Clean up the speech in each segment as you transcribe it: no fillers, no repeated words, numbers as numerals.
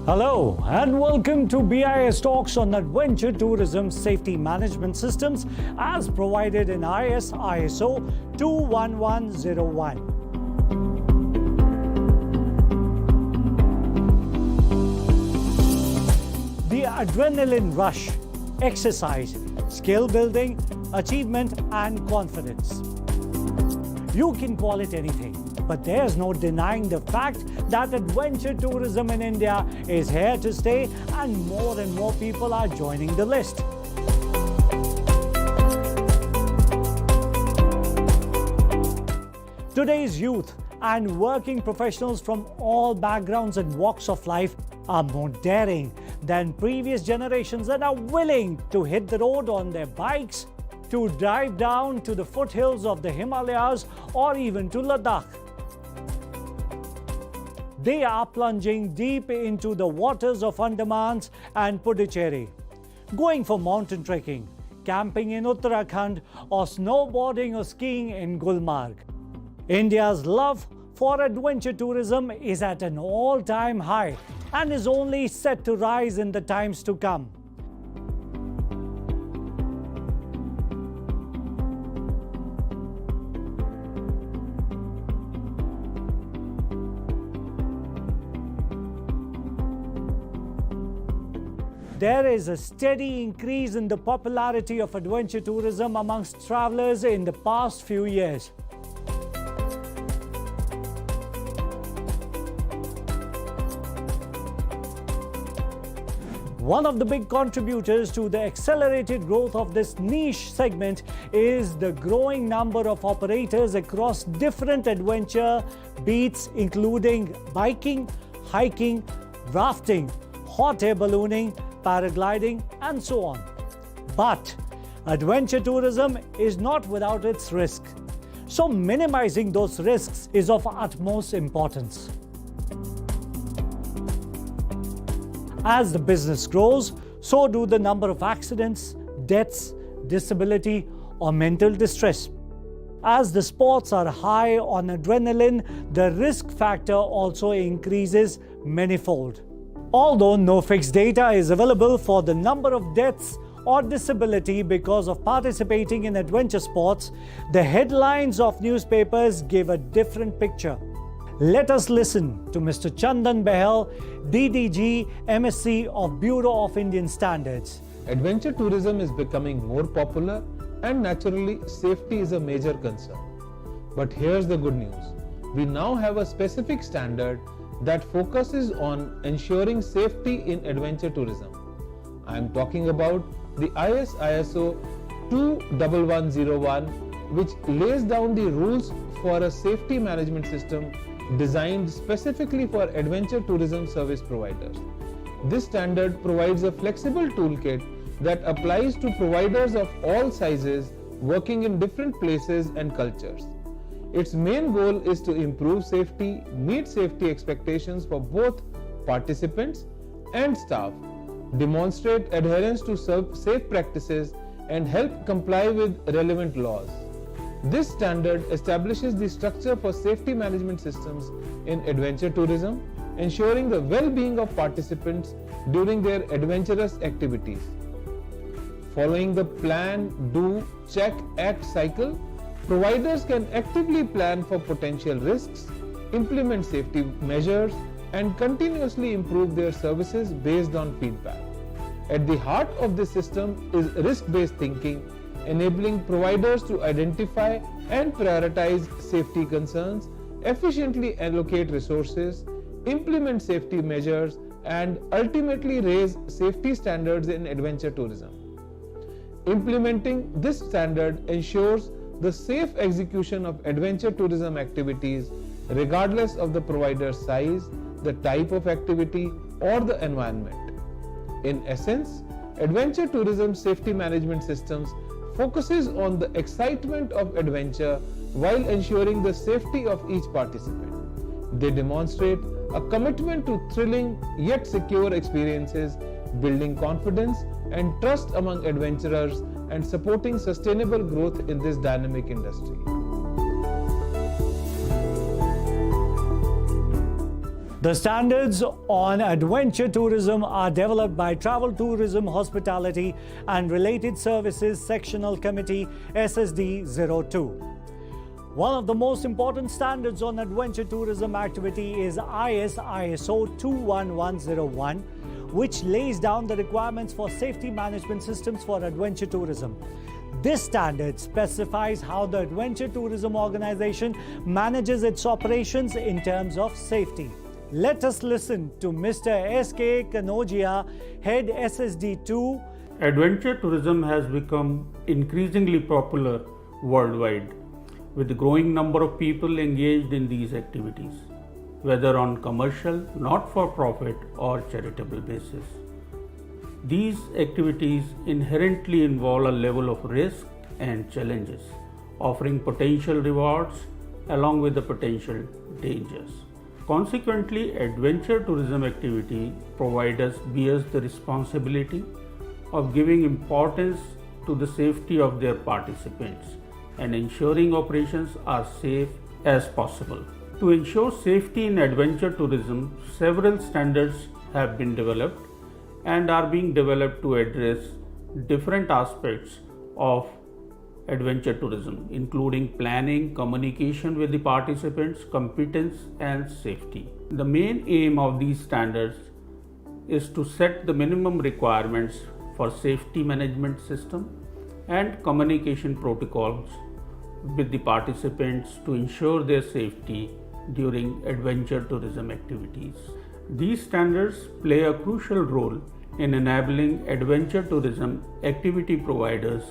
Hello and welcome to BIS Talks on Adventure Tourism Safety Management Systems as provided in ISO 21101. The adrenaline rush, exercise, skill building, achievement and confidence. You can call it anything, but there's no denying the fact that adventure tourism in India is here to stay and more people are joining the list. Today's youth and working professionals from all backgrounds and walks of life are more daring than previous generations and are willing to hit the road on their bikes, to drive down to the foothills of the Himalayas or even to Ladakh. They are plunging deep into the waters of Andaman and Puducherry, going for mountain trekking, camping in Uttarakhand, or snowboarding or skiing in Gulmarg. India's love for adventure tourism is at an all-time high and is only set to rise in the times to come. There is a steady increase in the popularity of adventure tourism amongst travelers in the past few years. One of the big contributors to the accelerated growth of this niche segment is the growing number of operators across different adventure beats, including biking, hiking, rafting, hot air ballooning, paragliding, and so on. But adventure tourism is not without its risk. So minimizing those risks is of utmost importance. As the business grows, so do the number of accidents, deaths, disability, or mental distress. As the sports are high on adrenaline, the risk factor also increases manifold. Although no fixed data is available for the number of deaths or disability because of participating in adventure sports, the headlines of newspapers give a different picture. Let us listen to Mr. Chandan Behel, DDG, MSc of Bureau of Indian Standards. Adventure tourism is becoming more popular and naturally safety is a major concern. But here's the good news. We now have a specific standard that focuses on ensuring safety in adventure tourism. I am talking about the ISO 21101, which lays down the rules for a safety management system designed specifically for adventure tourism service providers. This standard provides a flexible toolkit that applies to providers of all sizes working in different places and cultures. Its main goal is to improve safety, meet safety expectations for both participants and staff, demonstrate adherence to safe practices, and help comply with relevant laws. This standard establishes the structure for safety management systems in adventure tourism, ensuring the well-being of participants during their adventurous activities. Following the plan, do, check, act cycle, providers can actively plan for potential risks, implement safety measures, and continuously improve their services based on feedback. At the heart of this system is risk-based thinking, enabling providers to identify and prioritize safety concerns, efficiently allocate resources, implement safety measures, and ultimately raise safety standards in adventure tourism. Implementing this standard ensures the safe execution of adventure tourism activities regardless of the provider's size, the type of activity, or the environment. In essence, adventure tourism safety management systems focuses on the excitement of adventure while ensuring the safety of each participant. They demonstrate a commitment to thrilling yet secure experiences, building confidence and trust among adventurers and supporting sustainable growth in this dynamic industry. The standards on adventure tourism are developed by Travel Tourism, Hospitality and Related Services Sectional Committee SSD 02. One of the most important standards on adventure tourism activity is ISO 21101, which lays down the requirements for safety management systems for adventure tourism. This standard specifies how the adventure tourism organization manages its operations in terms of safety. Let us listen to Mr. S.K. Kanogia, Head SSD2. Adventure tourism has become increasingly popular worldwide, with a growing number of people engaged in these activities, whether on commercial, not-for-profit or charitable basis. These activities inherently involve a level of risk and challenges, offering potential rewards along with the potential dangers. Consequently, adventure tourism activity providers bears the responsibility of giving importance to the safety of their participants and ensuring operations are safe as possible. To ensure safety in adventure tourism, several standards have been developed and are being developed to address different aspects of adventure tourism, including planning, communication with the participants, competence and safety. The main aim of these standards is to set the minimum requirements for safety management system and communication protocols with the participants to ensure their safety during adventure tourism activities. These standards play a crucial role in enabling adventure tourism activity providers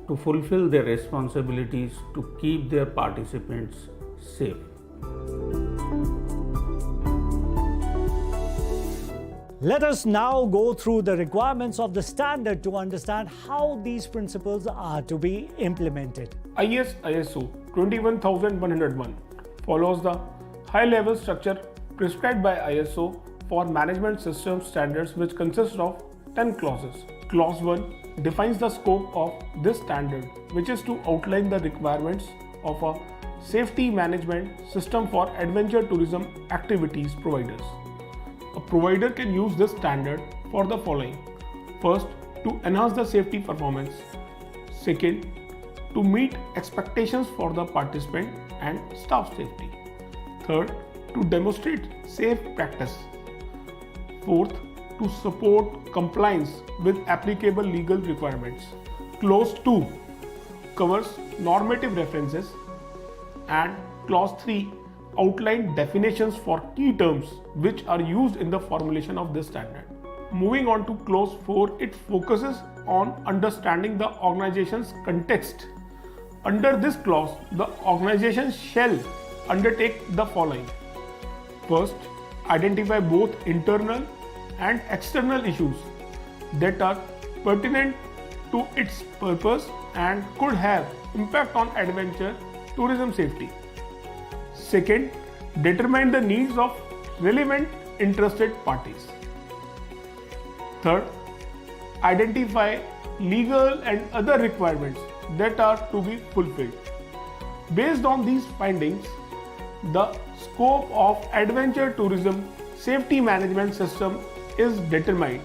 to fulfill their responsibilities to keep their participants safe. Let us now go through the requirements of the standard to understand how these principles are to be implemented. ISO 21101 follows the high-level structure prescribed by ISO for management system standards, which consists of 10 clauses. Clause 1 defines the scope of this standard, which is to outline the requirements of a safety management system for adventure tourism activities providers. A provider can use this standard for the following. First, to enhance the safety performance. Second, to meet expectations for the participant and staff safety. Third, to demonstrate safe practice. Fourth, to support compliance with applicable legal requirements. Clause 2 covers normative references, and Clause 3 outline definitions for key terms which are used in the formulation of this standard. Moving on to Clause 4, it focuses on understanding the organization's context. Under this clause, the organization shall undertake the following. First, identify both internal and external issues that are pertinent to its purpose and could have impact on adventure tourism safety. Second, determine the needs of relevant interested parties. Third, identify legal and other requirements that are to be fulfilled. Based on these findings, the scope of adventure tourism safety management system is determined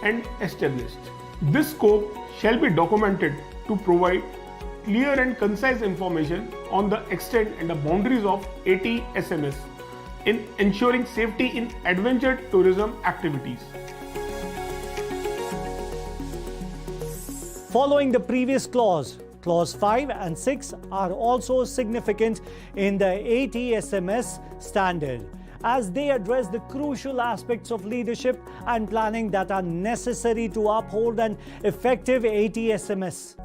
and established. This scope shall be documented to provide clear and concise information on the extent and the boundaries of ATSMS in ensuring safety in adventure tourism activities. Following the previous clause, Clause 5 and 6 are also significant in the ATSMS standard, as they address the crucial aspects of leadership and planning that are necessary to uphold an effective ATSMS.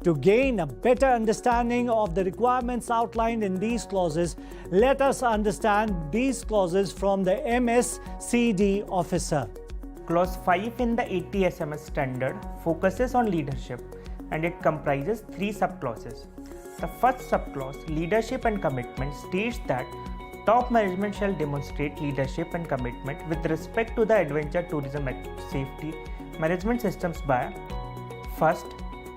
To gain a better understanding of the requirements outlined in these clauses, let us understand these clauses from the MSCD officer. Clause 5 in the ATSMS standard focuses on leadership and it comprises 3 subclauses. The first subclause, leadership and commitment, states that top management shall demonstrate leadership and commitment with respect to the adventure tourism safety management systems by first,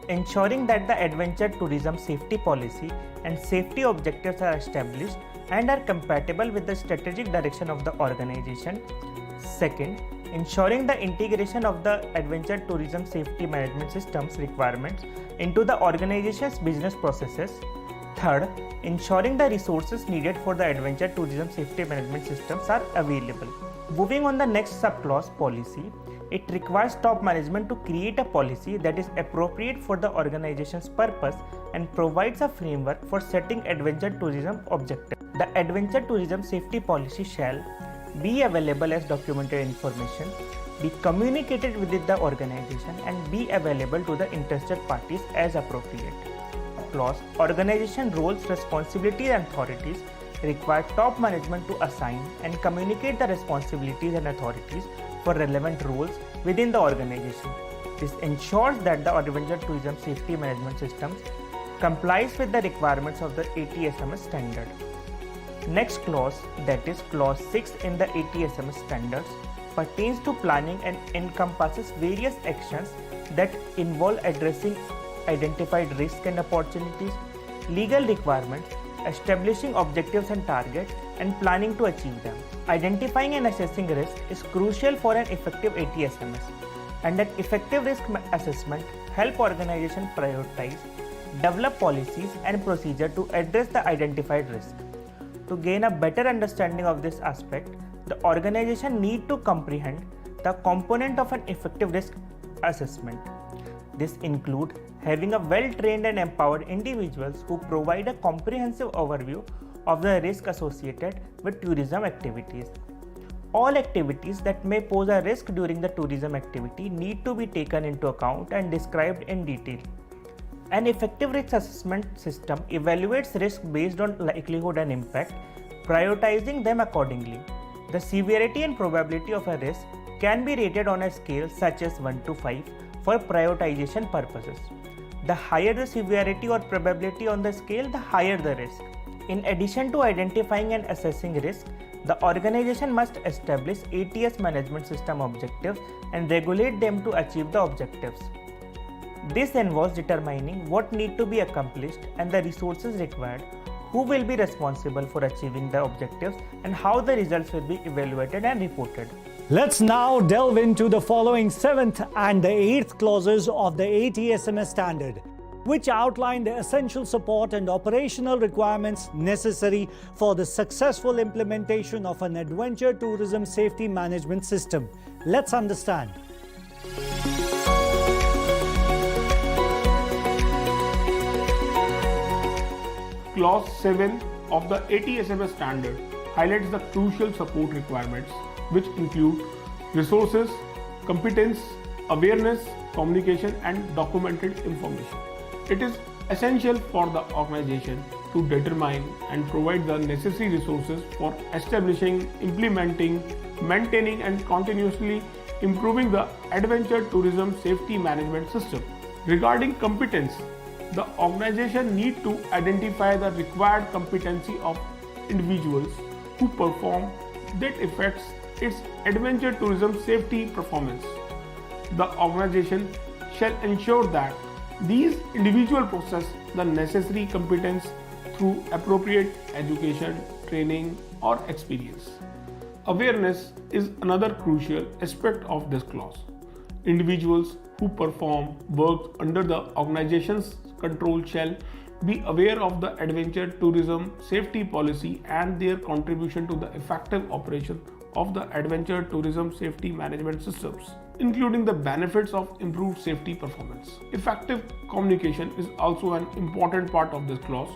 ensuring that the adventure tourism safety policy and safety objectives are established and are compatible with the strategic direction of the organization. Second, ensuring the integration of the adventure tourism safety management systems requirements into the organization's business processes. Third, ensuring the resources needed for the adventure tourism safety management systems are available. Moving on the next subclause, policy. It requires top management to create a policy that is appropriate for the organization's purpose and provides a framework for setting adventure tourism objectives. The adventure tourism safety policy shall be available as documented information, be communicated within the organization and be available to the interested parties as appropriate. Clause, organization roles, responsibilities and authorities require top management to assign and communicate the responsibilities and authorities for relevant roles within the organization. This ensures that the adventure tourism safety management systems complies with the requirements of the ATSMS standard. Next clause, that is clause 6 in the ATSMS standards, pertains to planning and encompasses various actions that involve addressing identified risks and opportunities, legal requirements, establishing objectives and targets, and planning to achieve them. Identifying and assessing risk is crucial for an effective ATSMS, and an effective risk assessment help organizations prioritize, develop policies and procedures to address the identified risk. To gain a better understanding of this aspect, the organization need to comprehend the component of an effective risk assessment. This includes having a well-trained and empowered individuals who provide a comprehensive overview of the risk associated with tourism activities. All activities that may pose a risk during the tourism activity need to be taken into account and described in detail. An effective risk assessment system evaluates risk based on likelihood and impact, prioritizing them accordingly. The severity and probability of a risk can be rated on a scale such as 1 to 5 for prioritization purposes. The higher the severity or probability on the scale, the higher the risk. In addition to identifying and assessing risk, the organization must establish ATS management system objectives and regulate them to achieve the objectives. This involves determining what need to be accomplished and the resources required, who will be responsible for achieving the objectives, and how the results will be evaluated and reported. Let's now delve into the following 7th and the 8th clauses of the ATSMS standard, which outline the essential support and operational requirements necessary for the successful implementation of an adventure tourism safety management system. Let's understand. Clause 7 of the ATSMS standard highlights the crucial support requirements, which include resources, competence, awareness, communication, and documented information. It is essential for the organization to determine and provide the necessary resources for establishing, implementing, maintaining, and continuously improving the adventure tourism safety management system. Regarding competence, the organization needs to identify the required competency of individuals who perform that affects its adventure tourism safety performance. The organization shall ensure that these individuals possess the necessary competence through appropriate education, training, or experience. Awareness is another crucial aspect of this clause. Individuals who perform work under the organization's control shall be aware of the adventure tourism safety policy and their contribution to the effective operation of the adventure tourism safety management systems, including the benefits of improved safety performance. Effective communication is also an important part of this clause.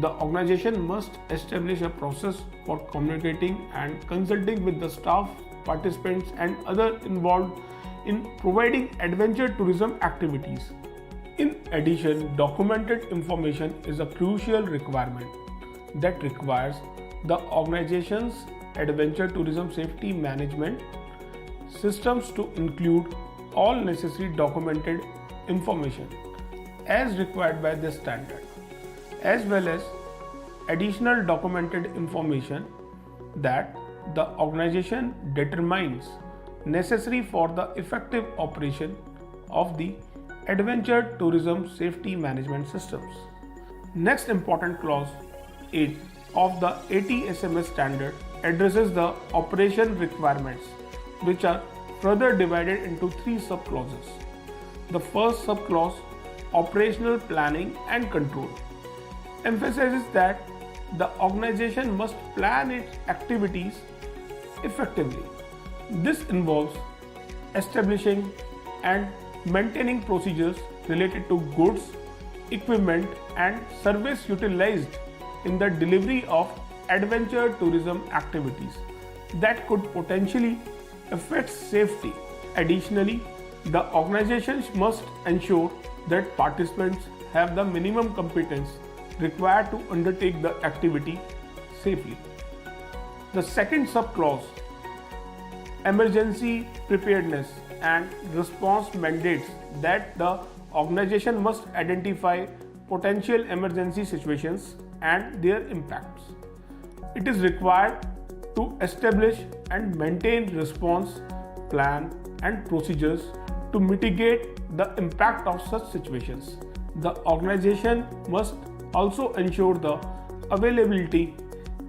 The organization must establish a process for communicating and consulting with the staff, participants, and others involved in providing adventure tourism activities. In addition, documented information is a crucial requirement that requires the organization's adventure tourism safety management systems to include all necessary documented information as required by this standard, as well as additional documented information that the organization determines necessary for the effective operation of the adventure tourism safety management systems. Next important clause 8 of the ATSMS standard addresses the operation requirements, which are further divided into 3 subclauses. The first subclause, operational planning and control, emphasizes that the organization must plan its activities effectively. This involves establishing and maintaining procedures related to goods, equipment, and service utilized in the delivery of adventure tourism activities that could potentially affect safety. Additionally, the organizations must ensure that participants have the minimum competence required to undertake the activity safely. The second subclause, emergency preparedness and response, mandates that the organization must identify potential emergency situations and their impacts. It is required to establish and maintain response plan and procedures to mitigate the impact of such situations. The organization must also ensure the availability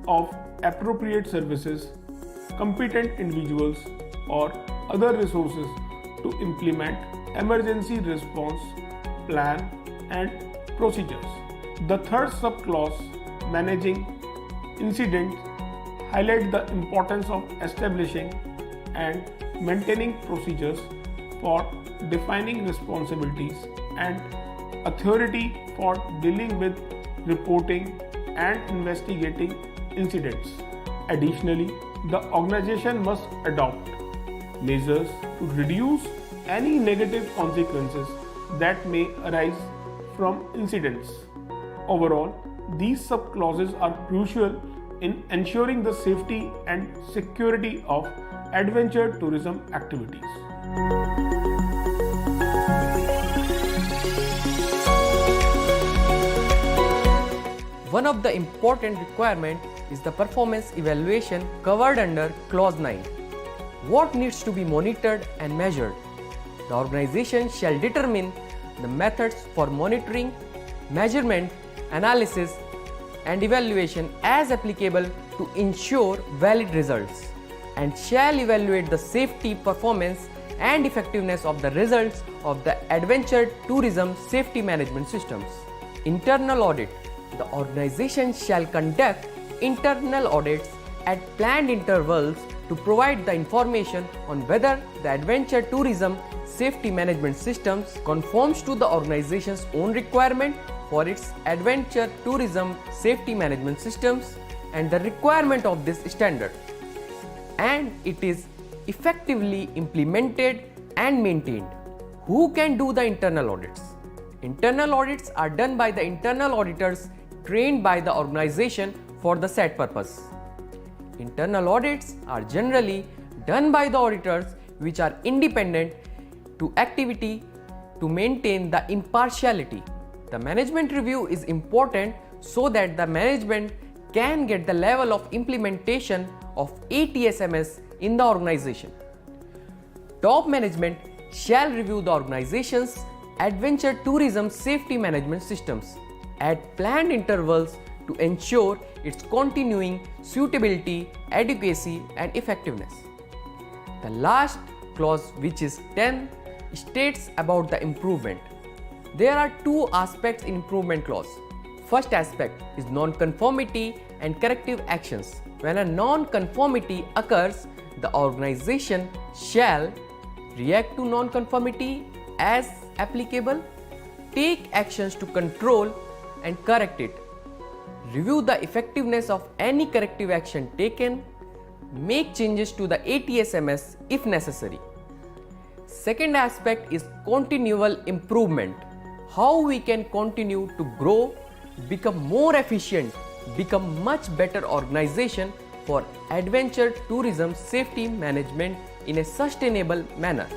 of appropriate services, competent individuals, or other resources to implement emergency response plan and procedures. The third subclause, managing incidents, highlights the importance of establishing and maintaining procedures for defining responsibilities and authority for dealing with reporting and investigating incidents. Additionally, the organization must adopt measures to reduce any negative consequences that may arise from incidents. Overall, these subclauses are crucial in ensuring the safety and security of adventure tourism activities. One of the important requirements is the performance evaluation covered under Clause 9. What needs to be monitored and measured? The organization shall determine the methods for monitoring, measurement, analysis, and evaluation as applicable to ensure valid results, and shall evaluate the safety, performance, and effectiveness of the results of the adventure tourism safety management systems. Internal audit. The organization shall conduct internal audits at planned intervals to provide the information on whether the adventure tourism safety management systems conforms to the organization's own requirement for its adventure tourism safety management systems and the requirement of this standard, and it is effectively implemented and maintained. Who can do the internal audits? Internal audits are done by the internal auditors trained by the organization for the said purpose. Internal audits are generally done by the auditors which are independent to activity to maintain the impartiality. The management review is important so that the management can get the level of implementation of ATSMS in the organization. Top management shall review the organization's adventure tourism safety management systems at planned intervals to ensure its continuing suitability, adequacy, and effectiveness. The last clause, which is 10, states about the improvement. There are two aspects in improvement clause. First aspect is non-conformity and corrective actions. When a non-conformity occurs, the organization shall react to non-conformity as applicable, take actions to control and correct it, review the effectiveness of any corrective action taken, make changes to the ATSMS if necessary. Second aspect is continual improvement. how we can continue to grow, become more efficient, become much better organization for adventure tourism safety management in a sustainable manner.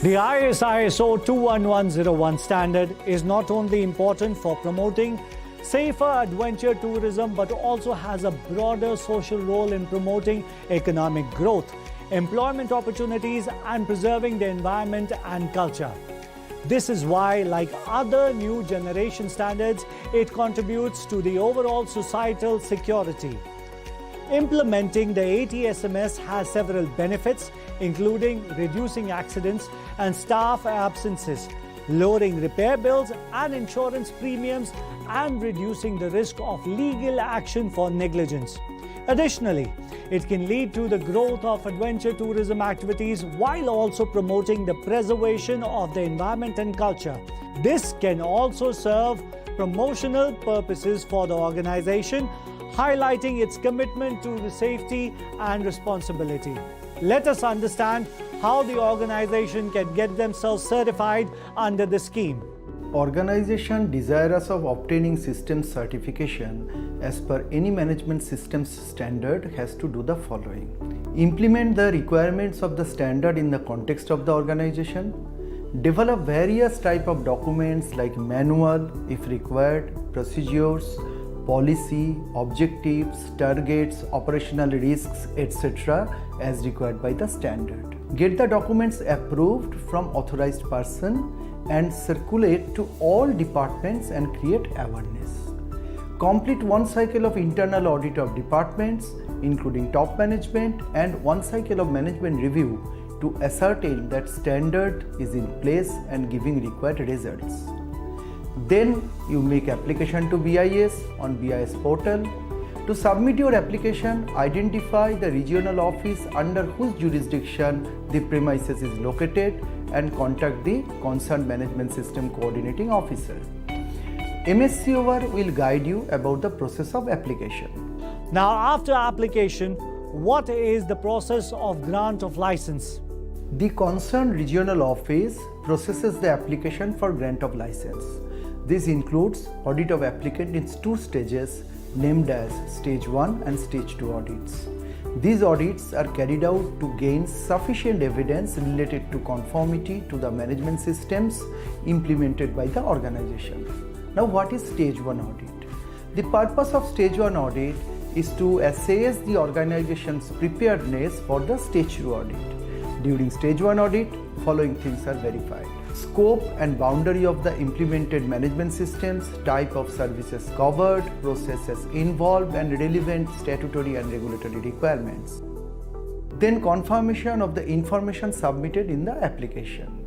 The ISO 21101 standard is not only important for promoting safer adventure tourism but also has a broader social role in promoting economic growth, employment opportunities, and preserving the environment and culture. This is why, like other new generation standards, it contributes to the overall societal security. Implementing the ATSMS has several benefits, including reducing accidents and staff absences, lowering repair bills and insurance premiums, and reducing the risk of legal action for negligence. Additionally, it can lead to the growth of adventure tourism activities while also promoting the preservation of the environment and culture. This can also serve promotional purposes for the organization, highlighting its commitment to the safety and responsibility. Let us understand how the organization can get themselves certified under the scheme. Organization desirous of obtaining systems certification as per any management systems standard has to do the following. Implement the requirements of the standard in the context of the organization. Develop various type of documents like manual, if required, procedures, policy, objectives, targets, operational risks, etc. as required by the standard. Get the documents approved from authorized person and circulate to all departments and create awareness. Complete one cycle of internal audit of departments, including top management, and one cycle of management review to ascertain that standard is in place and giving required results. Then you make application to BIS on BIS portal. To submit your application, identify the regional office under whose jurisdiction the premises is located and contact the concerned management system coordinating officer. MSCOR will guide you about the process of application. Now, after application, what is the process of grant of license? The concerned regional office processes the application for grant of license. This includes audit of applicant in two stages named as Stage 1 and Stage 2 audits. These audits are carried out to gain sufficient evidence related to conformity to the management systems implemented by the organization. Now, what is Stage 1 audit? The purpose of Stage 1 audit is to assess the organization's preparedness for the Stage 2 audit. During Stage 1 audit, following things are verified: scope and boundary of the implemented management systems, type of services covered, processes involved, and relevant statutory and regulatory requirements. Then confirmation of the information submitted in the application.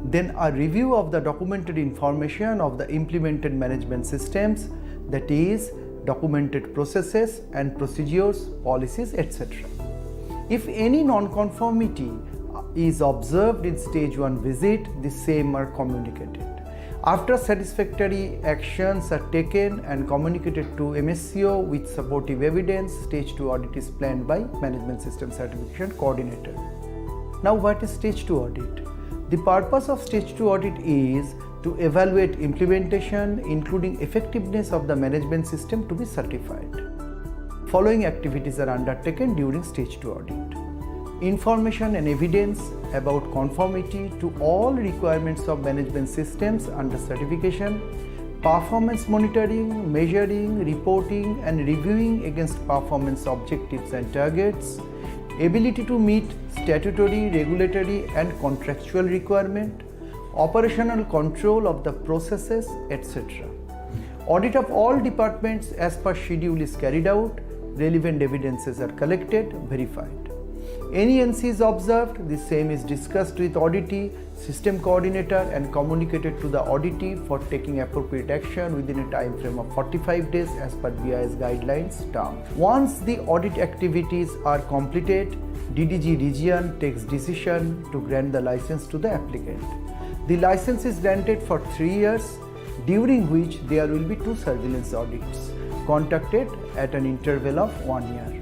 Then a review of the documented information of the implemented management systems, that is, documented processes and procedures, policies, etc. If any non-conformity is observed in Stage 1 visit, the same are communicated. After satisfactory actions are taken and communicated to MSCO with supportive evidence, Stage 2 audit is planned by Management System Certification Coordinator. Now, what is Stage 2 audit? The purpose of Stage 2 audit is to evaluate implementation, including effectiveness of the management system to be certified. Following activities are undertaken during Stage 2 audit: information and evidence about conformity to all requirements of management systems under certification, performance monitoring, measuring, reporting and reviewing against performance objectives and targets, ability to meet statutory, regulatory and contractual requirement, operational control of the processes, etc. Audit of all departments as per schedule is carried out, relevant evidences are collected, verified. Any NC is observed, the same is discussed with auditee, system coordinator and communicated to the auditee for taking appropriate action within a time frame of 45 days as per BIS guidelines term. Once the audit activities are completed, DDG region takes decision to grant the license to the applicant. The license is granted for 3 years. during which there will be 2 surveillance audits conducted at an interval of 1 year.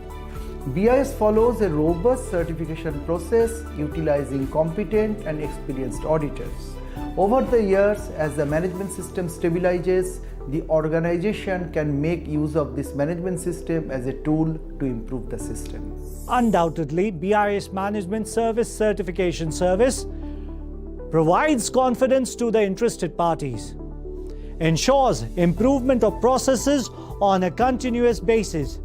BIS follows a robust certification process utilizing competent and experienced auditors. Over the years, as the management system stabilizes, the organization can make use of this management system as a tool to improve the system. Undoubtedly, BIS Management Service Certification Service provides confidence to the interested parties, ensures improvement of processes on a continuous basis,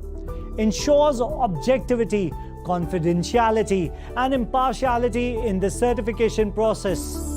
ensures objectivity, confidentiality, and impartiality in the certification process.